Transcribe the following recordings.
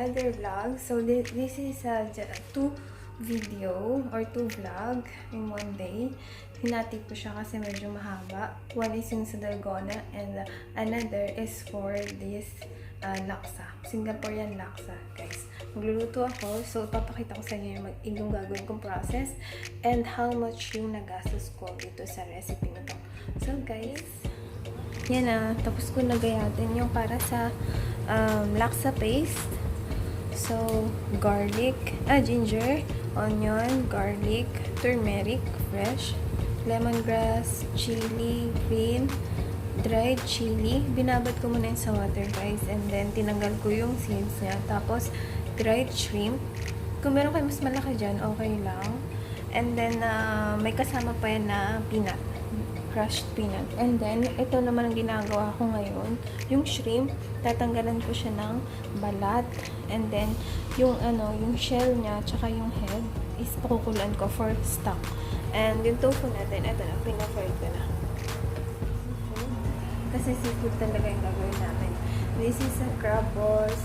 another vlog. So this is two video or two vlog in one day. Hinati ko siya kasi medyo mahaba. One is yung sa Dalgona and another is for this laksa. Singaporean laksa, guys. Magluluto ako. So, ipapakita ko sa inyo yung gagawin kong process and how much yung nagastos ko dito sa recipe nito. So, guys, yan na. Tapos ko nagayatin yung para sa laksa paste. So, garlic, ginger, onion, garlic, turmeric, fresh, lemongrass, chili, green, dried chili. Binabad ko muna yun sa water, guys. And then, tinanggal ko yung seeds niya. Tapos, dried shrimp. Kung meron kayo mas malaki dyan, okay lang. And then, may kasama pa yan na peanut. Crushed peanut. And then, ito naman ang ginagawa ko ngayon. Yung shrimp, tatanggalan ko siya ng balat. And then, yung shell niya, tsaka yung head, is pakukulan ko for stock. And yung tofu natin, ito na, pinafried ko na. Kasi seafood talaga yung gagawin namin. This is a crab balls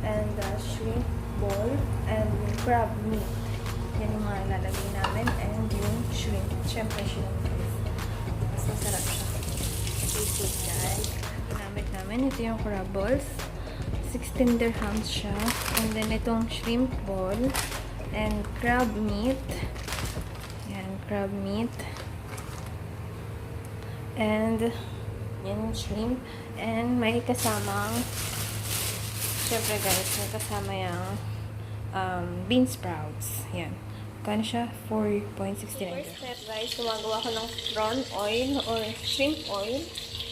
and shrimp ball and yung crab meat. Yan yung mga ilalagay namin and yung shrimp. Siyempre shrimp guys. Mas masarap siya. Seafood guys. Ginamit namin. Ito yung crab balls. 16 dirhams siya. And then itong shrimp ball and crab meat. Yan, crab meat. And yan yung shrimp. And may kasamang, syempre guys, may kasama yung bean sprouts. Yan. Kano siya? 4.69. First step guys, gumagawa ko ng prawn oil or shrimp oil.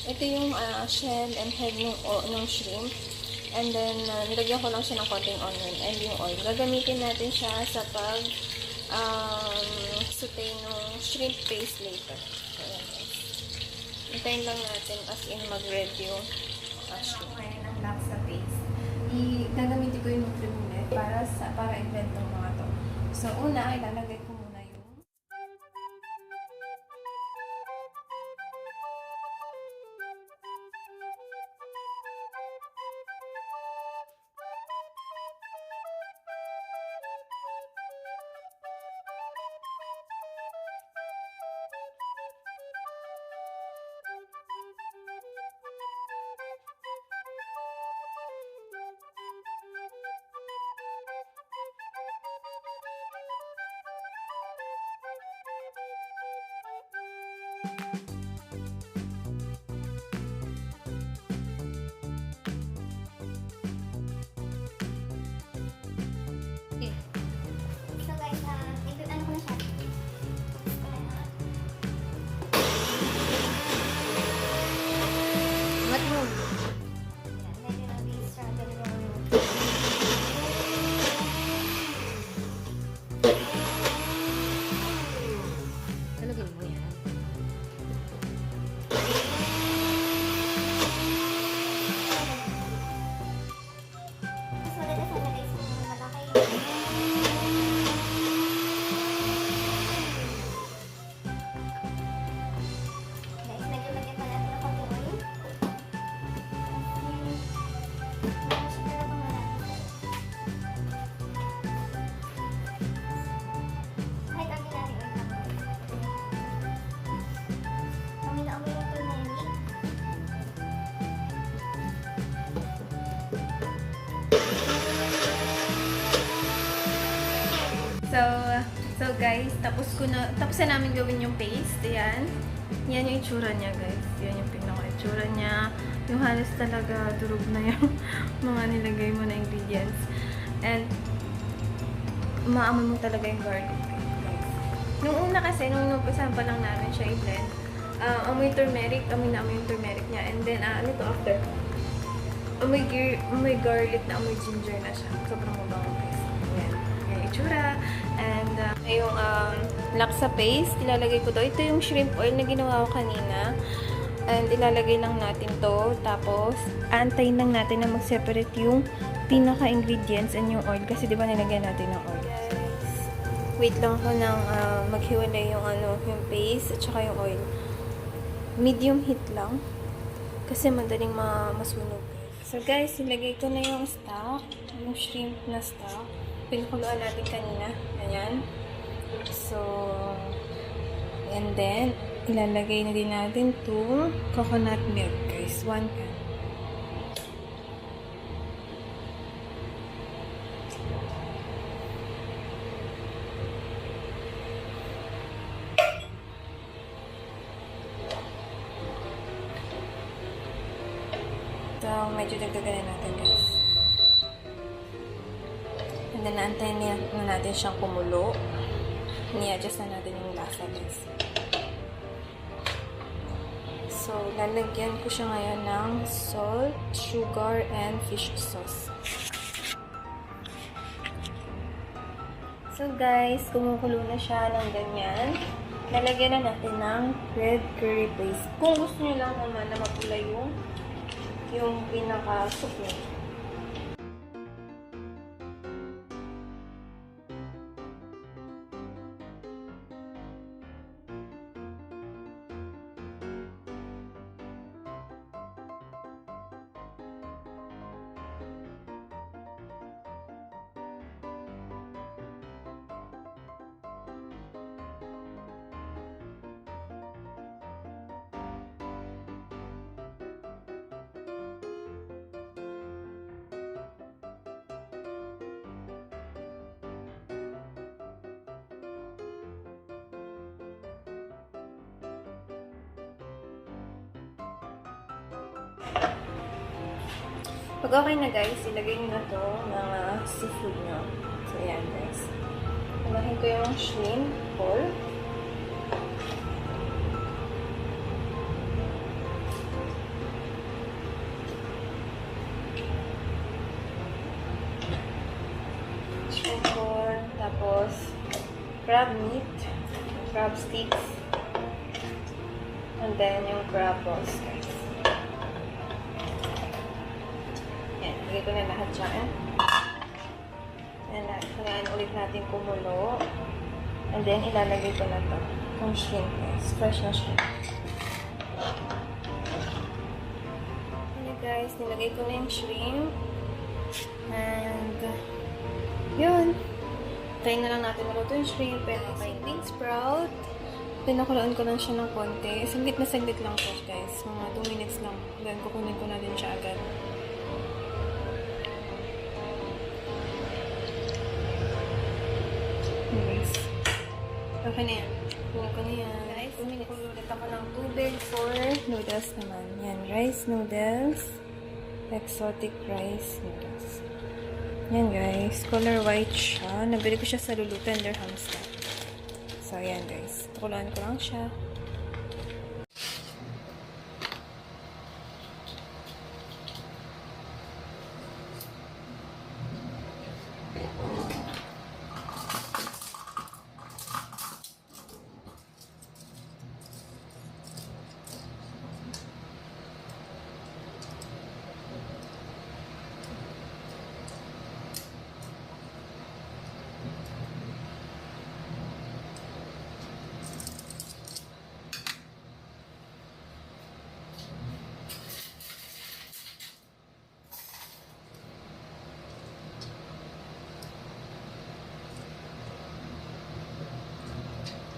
Ito yung shell and head ng shrimp. And then, nilagyan ko lang siya ng konting onion and yung oil. Gagamitin natin siya sa pag saute ng shrimp paste later. So, yan guys. Hintayin lang natin as in mag-ready yung shrimp. Kaya ng laksa paste. Gagamitin ko yung nutriment para i-blend tong mga to. So, una, ilalagay ko muna yung So guys, tapos na namin gawin yung paste. Ayan. Yan yung itsura niya, guys. Yan yung pinaka-itsura niya. Yung halos talaga durog na yung mga nilagay mo na ingredients. And maamoy mo talaga yung garlic, guys. Nung una kasi, nung umpasahan pa lang namin siya i-blend, amoy turmeric, amoy na amoy yung turmeric niya. And then, ano to after? Amoy garlic na amoy ginger na siya. Sobrang mabango, guys. Ayan. Yung itsura. And yung laksa paste, ilalagay ko to. Ito yung shrimp oil na ginawa ko kanina. And ilalagay lang natin to. Tapos, antayin lang natin na mag-separate yung pinaka-ingredients and yung oil. Kasi diba nilagyan natin ng oil. Guys, wait lang ako ng maghiwalay yung, yung paste at saka yung oil. Medium heat lang. Kasi madaling masunog, guys. So guys, ilagay ko na yung stock, yung shrimp na stock. Pinakuluan natin kanina. Ayan. So, and then, ilalagay na din natin to coconut milk, guys. 1 can. So, medyo dagdagan na natin, guys. And then, naantayin na natin siyang kumulo. Ni-adjust na natin yung lasa, guys. So, lalagyan ko siya ngayon ng salt, sugar, and fish sauce. So, guys, kumukulo na siya ng ganyan. Lalagyan na natin ng red curry paste. Kung gusto nyo lang naman na mapula yung pinaka-soup niya. Pag okay na guys, ilagay nyo na ito mga seafood nyo. So, ayan guys. Unahin ko yung shrimp whole. Shrimp whole. Tapos, crab meat. Crab sticks. And then, yung crab balls guys. Lagay ko na lahat dyan. Kailangan ulit natin kumulo. And then, ilalagay ko na ito. Yung shrimp. Yes. Fresh na shrimp. Okay guys, nilagay ko na yung shrimp. And, yun. Tayin na lang natin maluto yung shrimp. And, okay, bean sprout. Pinakulaan ko lang siya ng konti. Saglit na saglit lang po guys. Mga 2 minutes lang. Then, kukunin ko na din siya agad. Okay na yan. Buka ko na yan. Guys, ulit ako ng tubig for noodles naman. Yan, rice noodles. Exotic rice noodles. Yan guys. Color white siya. Nabili ko siya sa Lulu Tender Hamster. So, yan guys. Tukulaan ko lang siya.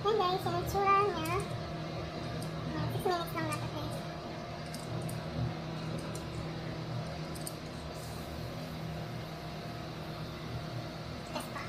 Hey guys, yung itsura niya. 6 minutes lang natin guys. Test pa.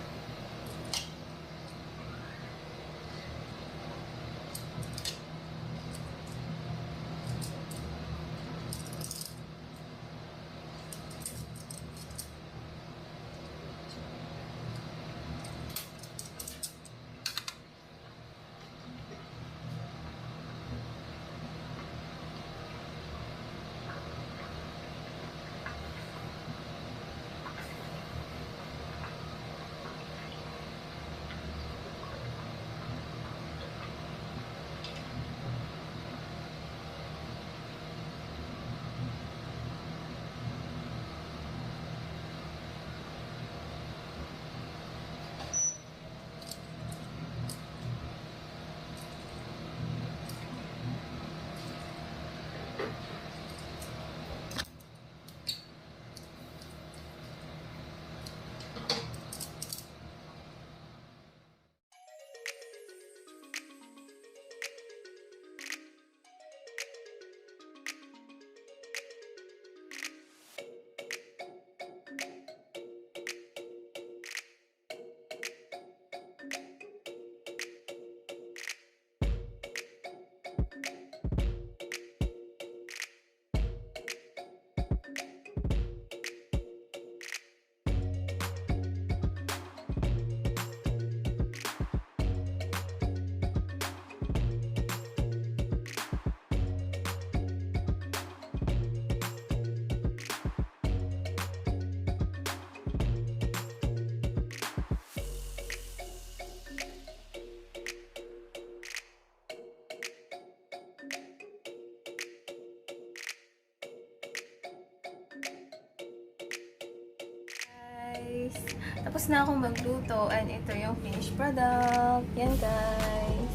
Tapos na akong magluto and ito yung finished product. Yan guys.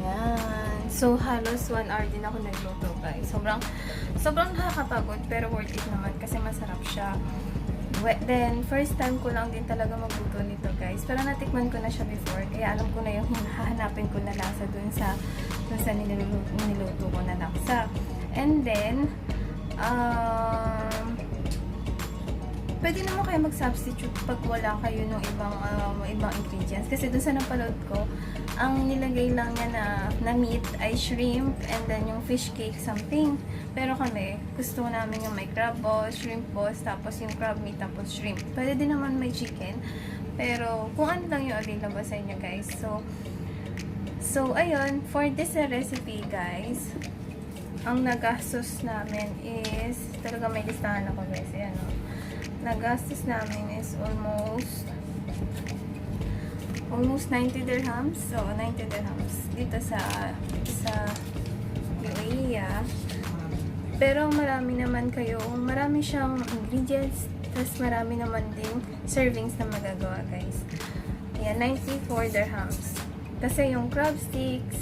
Yan. So halos 1 hour din ako nagluto guys. Sobrang nakakapagod pero worth it naman kasi masarap siya. Then, first time ko lang din talaga magluto nito guys. Pero natikman ko na siya before. Kaya alam ko na yung hahanapin ko na lasa dun sa niluto ko na laksa. And then, pwede naman kayo mag-substitute pag wala kayo ng ibang ingredients. Kasi dun sa napanood ko, ang nilagay lang niya na meat ay shrimp and then yung fish cake something. Pero kami, gusto namin yung may crab balls, shrimp balls, tapos yung crab meat, tapos shrimp. Pwede din naman may chicken. Pero kung ano lang yung available sa inyo guys. So ayun, for this recipe guys, ang nagastos namin is, talaga may listahan ako guys. Ayan o. Nagastos namin is almost 90 dirhams. So, 90 dirhams dito sa UAE. Pero marami siyang ingredients. Tapos marami naman din servings na magagawa, guys. Ayan, 94 dirhams. Kasi yung crab sticks,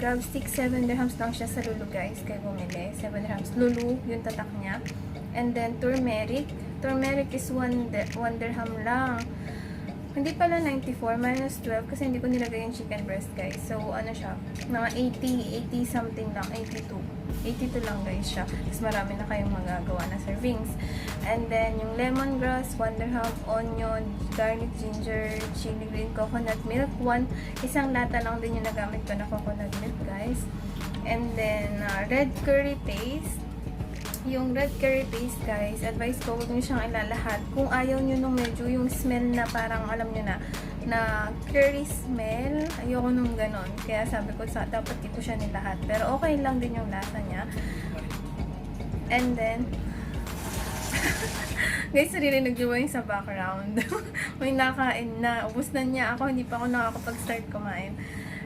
7 dirhams lang siya sa Lulu, guys. Kaya bumili, 7 dirhams. Lulu, yung tatak niya. And then, turmeric. Turmeric is 1 dirham lang. Hindi pala 94, minus 12 kasi hindi ko nilagay yung chicken breast guys. So, ano siya, mga 80 something lang, 82 lang guys siya. Tapos marami na kayong magagawa na servings. And then, yung lemongrass, 1 dirham, onion, garlic, ginger, chili green, coconut milk, isang lata lang din yung nagamit ko na coconut milk guys. And then, red curry paste. Yung red curry paste guys, advice ko huwag nyo siyang ilalahat. Kung ayaw nyo nung medyo yung smell na parang alam nyo na curry smell, ayoko nung ganon. Kaya sabi ko dapat di ko siya nilahat. Pero okay lang din yung lasa niya. And then, guys, naririnig nyo ba yung sa background? May nakain na. Ubus na niya ako, hindi pa ako nakakapag-start kumain.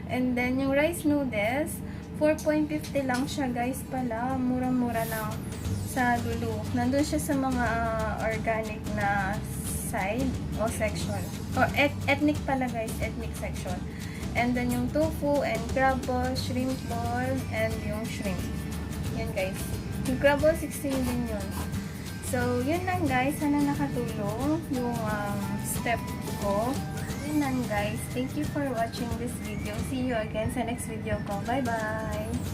And then, yung rice noodles, 4.50 lang siya guys pala. Mura-mura lang sa Lulu. Nandun siya sa mga organic na side o section. Or ethnic pala guys, ethnic section. And then yung tofu and crab ball, shrimp ball, and yung shrimp. Yan guys. Yung crab ball, 16 din yun. So, yun lang guys. Sana nakatulong yung step ko. Yun lang guys. Thank you for watching this video. See you again sa next video ko. Bye-bye!